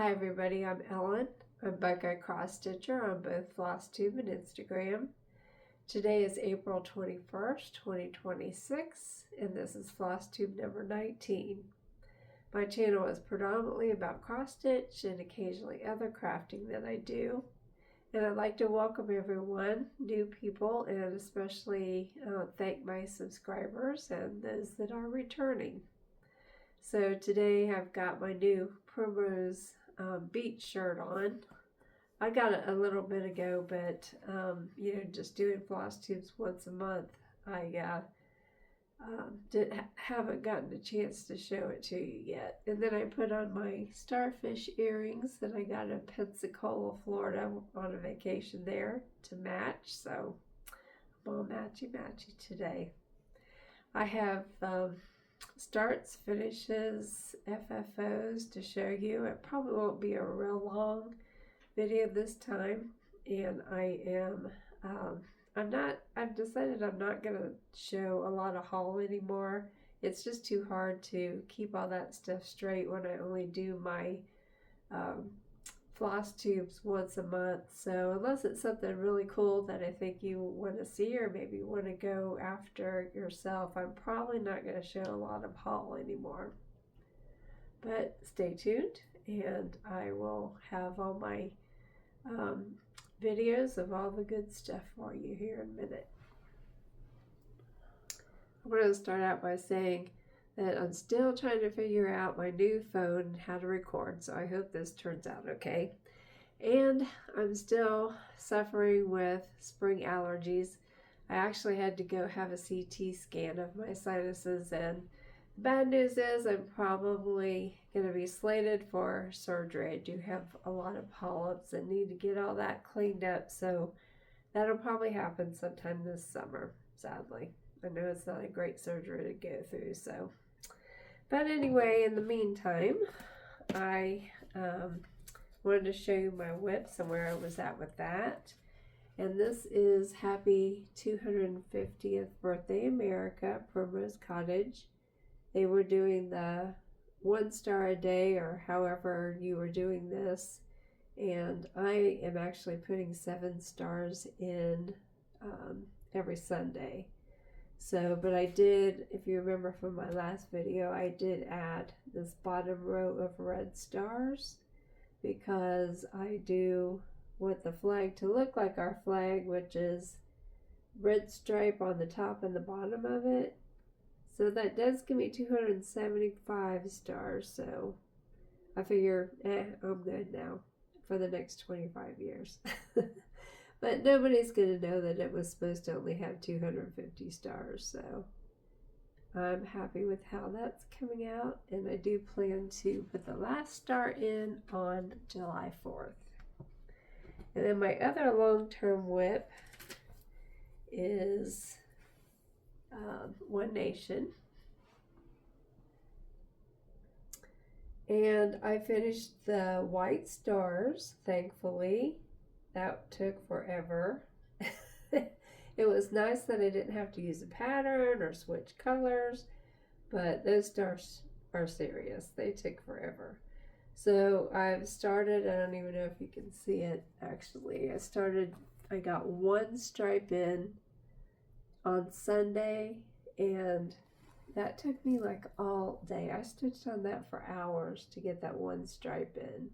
Hi everybody, I'm Ellen. I'm ByGone Cross Stitcher on both FlossTube and Instagram. Today is April 21st, 2026, and this is FlossTube number 19. My channel is predominantly about cross stitch and occasionally other crafting that I do. And I'd like to welcome everyone, new people, and especially thank my subscribers and those that are returning. So today I've got my new Primrose beach shirt on. I got it a little bit ago, but just doing floss tubes once a month, I haven't gotten a chance to show it to you yet. And then I put on my starfish earrings that I got in Pensacola, Florida on a vacation there to match. So I'm all matchy today. I have starts, finishes, FFOs to show you. It probably won't be a real long video this time, and I've decided I'm not going to show a lot of haul anymore. It's just too hard to keep all that stuff straight when I only do my floss tubes once a month. So unless it's something really cool that I think you want to see or maybe want to go after yourself, I'm probably not going to show a lot of haul anymore. But stay tuned and I will have all my videos of all the good stuff for you here in a minute. I'm going to start out by saying that I'm still trying to figure out my new phone and how to record, so I hope this turns out okay. And I'm still suffering with spring allergies. I actually had to go have a CT scan of my sinuses, and the bad news is I'm probably going to be slated for surgery. I do have a lot of polyps and need to get all that cleaned up, so that'll probably happen sometime this summer, sadly. I know it's not a great surgery to go through, so. But anyway, in the meantime, I wanted to show you my whips and where I was at with that. And this is Happy 250th Birthday America, Primrose Cottage. They were doing the 1 star a day or however you were doing this. And I am actually putting 7 stars in every Sunday. So, but I did, if you remember from my last video, I did add this bottom row of red stars because I do want the flag to look like our flag, which is red stripe on the top and the bottom of it. So that does give me 275 stars, so I figure, I'm good now for the next 25 years. But nobody's going to know that it was supposed to only have 250 stars, so I'm happy with how that's coming out, and I do plan to put the last star in on July 4th. And then my other long-term whip is One Nation. And I finished the white stars, thankfully. That took forever. It was nice that I didn't have to use a pattern or switch colors, but those stars are serious. They took forever. So I've started, I don't even know if you can see it actually. I got 1 stripe in on Sunday, and that took me like all day. I stitched on that for hours to get that 1 stripe in.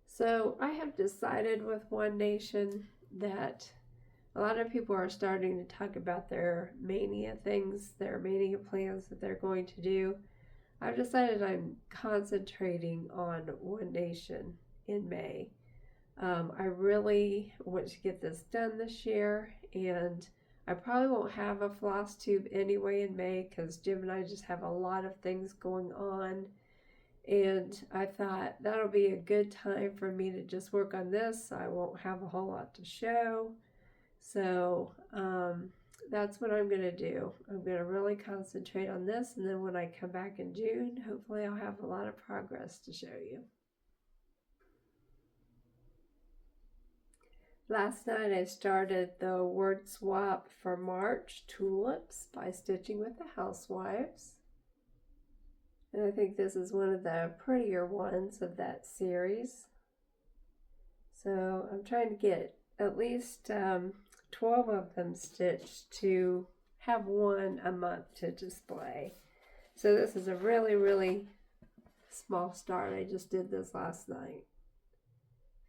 So I have decided with One Nation that a lot of people are starting to talk about their mania things, their mania plans that they're going to do. I've decided I'm concentrating on One Nation in May. I really want to get this done this year, and I probably won't have a floss tube anyway in May because Jim and I just have a lot of things going on. And I thought that'll be a good time for me to just work on this. I won't have a whole lot to show. So that's what I'm going to do. I'm going to really concentrate on this. And then when I come back in June, hopefully I'll have a lot of progress to show you. Last night I started the word swap for March, Tulips, by Stitching with the Housewives. And I think this is one of the prettier ones of that series. So I'm trying to get at least 12 of them stitched to have one a month to display. So this is a really, really small start. I just did this last night.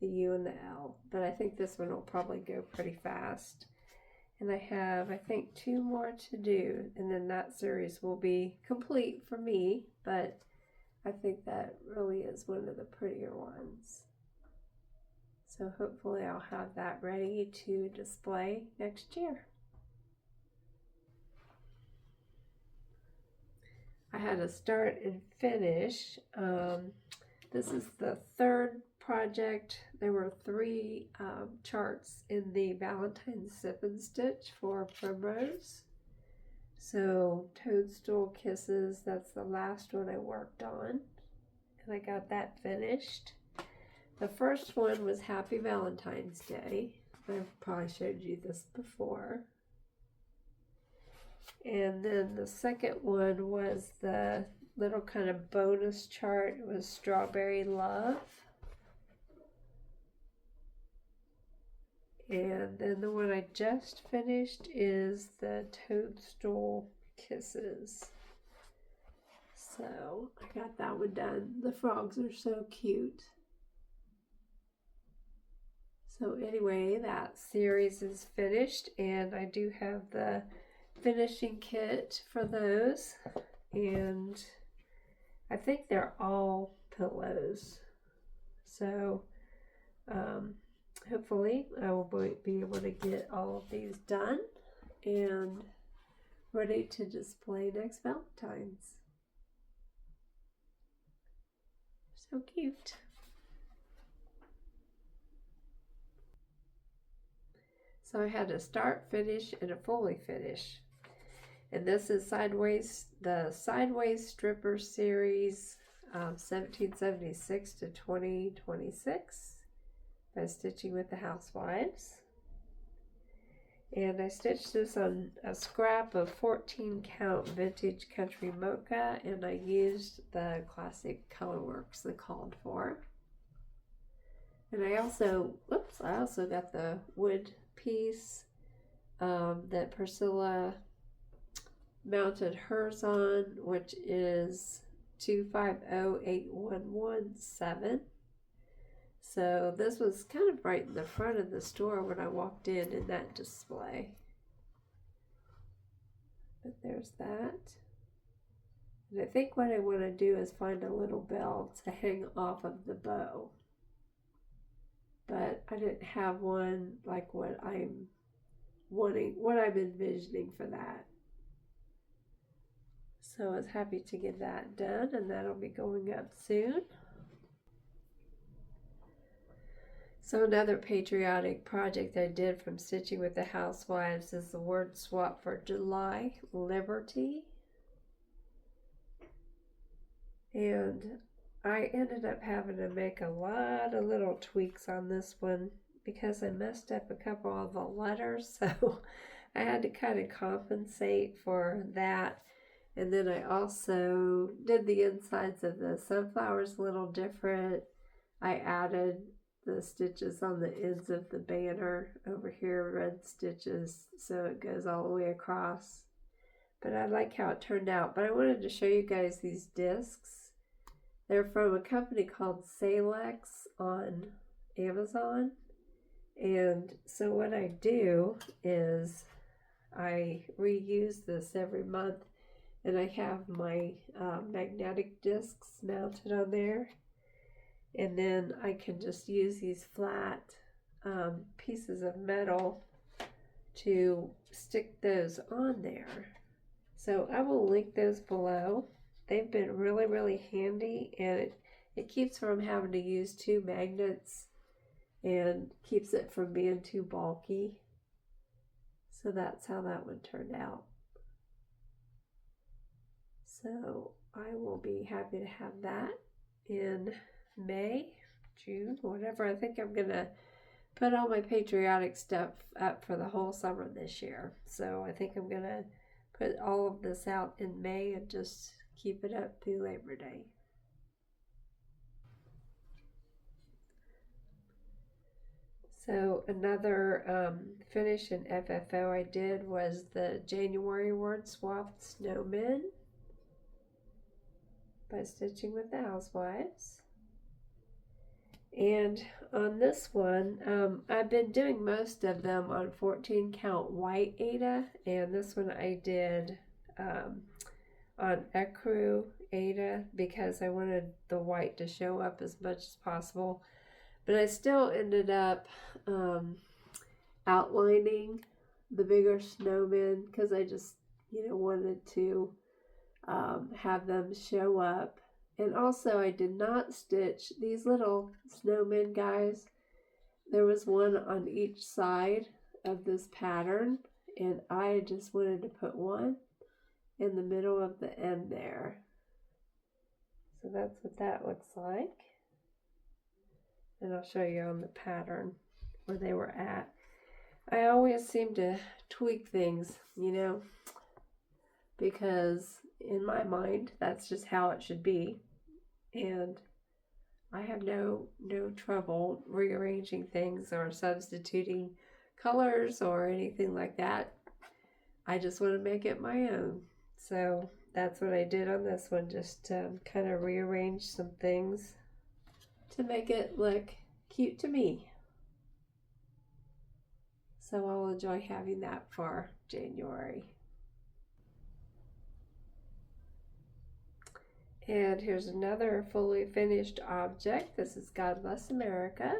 The U and the L. But I think this one will probably go pretty fast. And I have, I think, 2 more to do. And then that series will be complete for me. But I think that really is one of the prettier ones. So hopefully I'll have that ready to display next year. I had to start and finish. This is the 3rd project. There were 3 charts in the Valentine's Sip and Stitch for Primrose. So Toadstool Kisses, that's the last one I worked on. And I got that finished. The first one was Happy Valentine's Day. I've probably showed you this before. And then the second one was the little kind of bonus chart. It was Strawberry Love. And then the one I just finished is the Toadstool Kisses. So I got that one done. The frogs are so cute. So anyway, that series is finished, and I do have the finishing kit for those, and I think they're all pillows. So hopefully I will be able to get all of these done and ready to display next Valentine's. So cute. So I had a start, finish, and a fully finish. And this is the Sideways Stripper Series 1776 to 2026 by Stitching with the Housewives. And I stitched this on a scrap of 14 count vintage country mocha, and I used the classic colorworks they called for. And I also got the wood piece that Priscilla mounted hers on, which is 250817. So this was kind of right in the front of the store when I walked in that display. But there's that. And I think what I want to do is find a little bell to hang off of the bow. But I didn't have one like what I'm envisioning for that. So I was happy to get that done, and that'll be going up soon. So another patriotic project I did from Stitching with the Housewives is the word swap for July, Liberty. And I ended up having to make a lot of little tweaks on this one because I messed up a couple of the letters, so I had to kind of compensate for that. And then I also did the insides of the sunflowers a little different. I added the stitches on the ends of the banner over here, red stitches, so it goes all the way across. But I like how it turned out. But I wanted to show you guys these discs. They're from a company called Salex on Amazon. And so what I do is I reuse this every month, and I have my magnetic discs mounted on there. And then I can just use these flat pieces of metal to stick those on there. So I will link those below. They've been really, really handy, and it keeps from having to use 2 magnets and keeps it from being too bulky. So that's how that one turned out. So I will be happy to have that in May, June, whatever. I think I'm going to put all my patriotic stuff up for the whole summer this year. So I think I'm going to put all of this out in May and just keep it up through Labor Day. So another finish in FFO I did was the January Word Swapped Snowmen by Stitching with the Housewives. And on this one, I've been doing most of them on 14 count white Aida, and this one I did on ecru Aida because I wanted the white to show up as much as possible. But I still ended up outlining the bigger snowmen because I just, wanted to have them show up. And also I did not stitch these little snowmen guys. There was one on each side of this pattern, and I just wanted to put one in the middle of the end there. So that's what that looks like. And I'll show you on the pattern where they were at. I always seem to tweak things, because in my mind, that's just how it should be. And I have no trouble rearranging things or substituting colors or anything like that. I just want to make it my own. So that's what I did on this one, just to kind of rearrange some things to make it look cute to me. So I'll enjoy having that for January. And here's another fully finished object. This is God Bless America.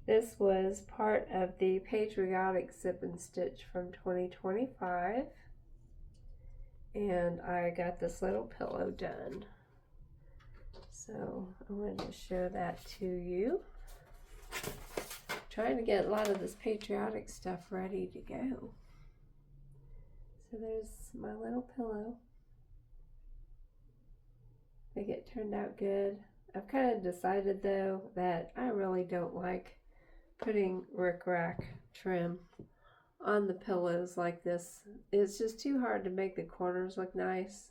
This was part of the Patriotic Sip and Stitch from 2025. And I got this little pillow done. So I wanted to show that to you. Trying to get a lot of this patriotic stuff ready to go. So there's my little pillow. I think it turned out good. I've kind of decided though that I really don't like putting rickrack trim on the pillows like this. It's just too hard to make the corners look nice.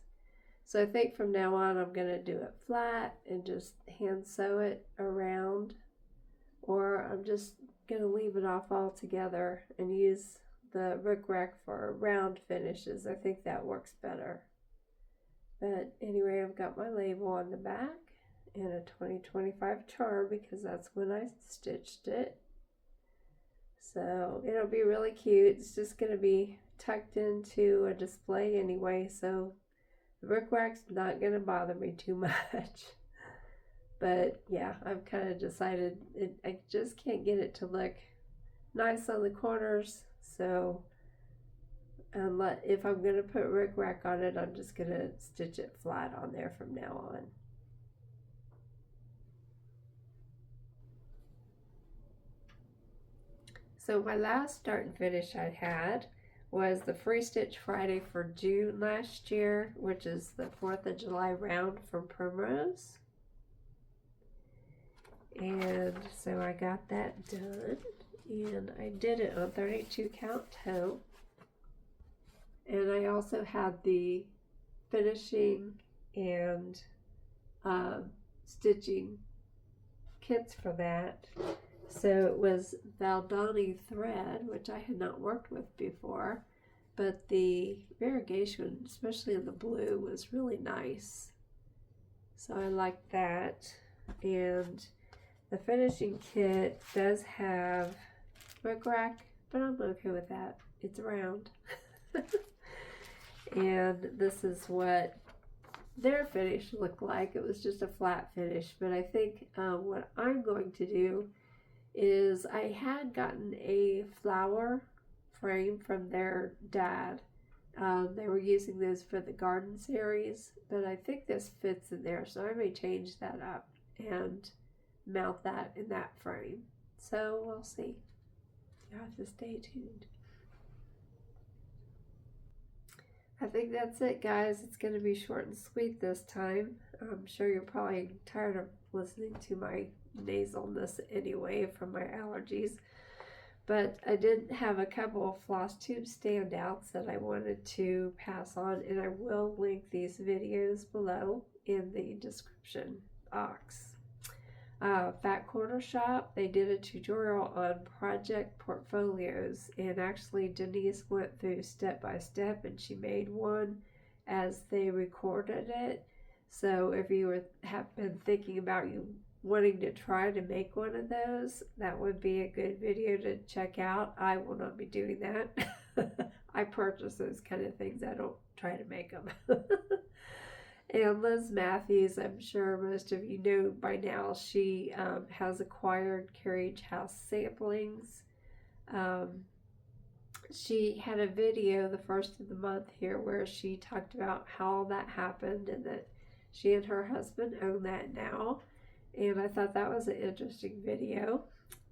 So I think from now on I'm going to do it flat and just hand sew it around, or I'm just going to leave it off altogether and use the rickrack for round finishes. I think that works better. But anyway, I've got my label on the back and a 2025 charm because that's when I stitched it. So it'll be really cute. It's just going to be tucked into a display anyway, so the rickrack's not going to bother me too much. But yeah, I've kind of decided I just can't get it to look nice on the corners. So if I'm going to put rickrack on it, I'm just going to stitch it flat on there from now on. So my last start and finish I had was the Free Stitch Friday for June last year, which is the 4th of July round from Primrose. And so I got that done, and I did it on 32 count toe. And I also had the finishing and stitching kits for that. So it was Valdani thread, which I had not worked with before, but the variegation, especially in the blue, was really nice. So I liked that. And the finishing kit does have rickrack, but I'm okay with that. It's round. And this is what their finish looked like. It was just a flat finish, but I think what I'm going to do is I had gotten a flower frame from their dad. They were using this for the garden series, but I think this fits in there, so I may change that up and mount that in that frame. So we'll see. You have to stay tuned. I think that's it, guys. It's going to be short and sweet this time. I'm sure you're probably tired of listening to my nasalness anyway from my allergies. But I did have a couple of FlossTube standouts that I wanted to pass on, and I will link these videos below in the description box. Fat Quarter Shop, they did a tutorial on project portfolios, and actually Denise went through step by step, and she made one as they recorded it. So if you have been thinking about wanting to try to make one of those, that would be a good video to check out. I will not be doing that. I purchase those kind of things. I don't try to make them. And Liz Matthews, I'm sure most of you know by now, she has acquired Carriage House Samplings. She had a video the first of the month here where she talked about how that happened and that she and her husband own that now. And I thought that was an interesting video.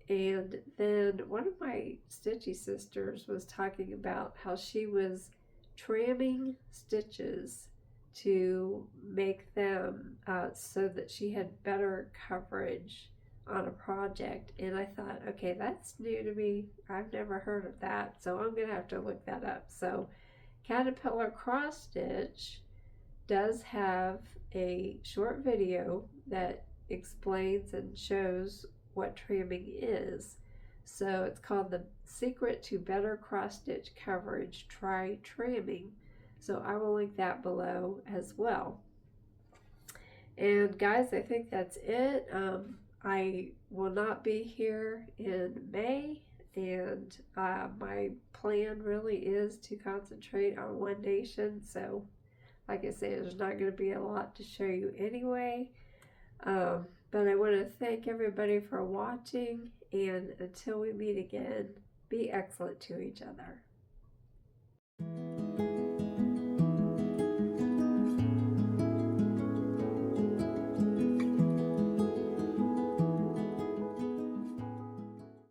And then one of my stitchy sisters was talking about how she was tramming stitches to make them so that she had better coverage on a project. And I thought, okay, that's new to me. I've never heard of that, so I'm gonna have to look that up. So Caterpillar Cross Stitch does have a short video that explains and shows what tramming is. So it's called The Secret to Better Cross Stitch Coverage, Try Tramming. So I will link that below as well. And guys, I think that's it. I will not be here in May, and my plan really is to concentrate on One Nation. So like I said, there's not going to be a lot to show you anyway. But I want to thank everybody for watching, and until we meet again, be excellent to each other.